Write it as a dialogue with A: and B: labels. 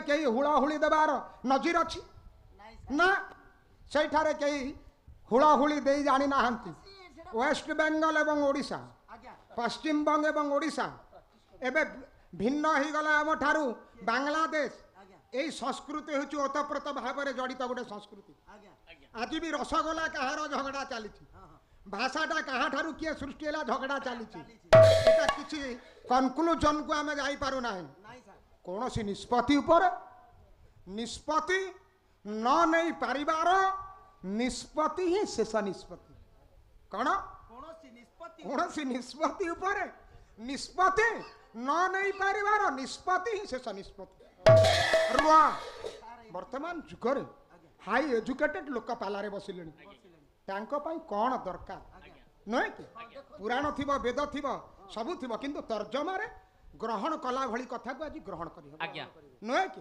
A: कई हुलाहुली देवार नजीर अच्छी ना सेठारे कई हुलाहुली दे जानी ना वेस्ट बेंगल एवं ओडिशा पश्चिम बंग एवं ओडिशा एबे भिन्न हो गला आम ठारू बांग्लादेश यही संस्कृति हूँ ओतप्रोत भाव में जड़ित गोटे संस्कृति आज भी रसगोला कहार झगड़ा चली भाषाटा कहाँ ठारू किए सृष्टि है झगड़ा चली किसी कनक्लूजन को आम जापारू ना कौन सी निष्पत्ति उपर निष्पत्ति न नहीं पारिबार निष्पत्ति ही शेष निष्पत्ति कौन कौन सी निष्पत्ति उपर निष्पत्ति न नहीं पारिबार निष्पत्ति ही शेष निष्पत्ति रुआ वर्तमान जुगरे हाई एजुकेटेड लोक पालारे बसिले कौन दरकार नुहे कि पुराण थी वेद थी सबू थी किंतु तर्जमार ग्रहण कला भली कथा को आज ग्रहण कर नुहे कि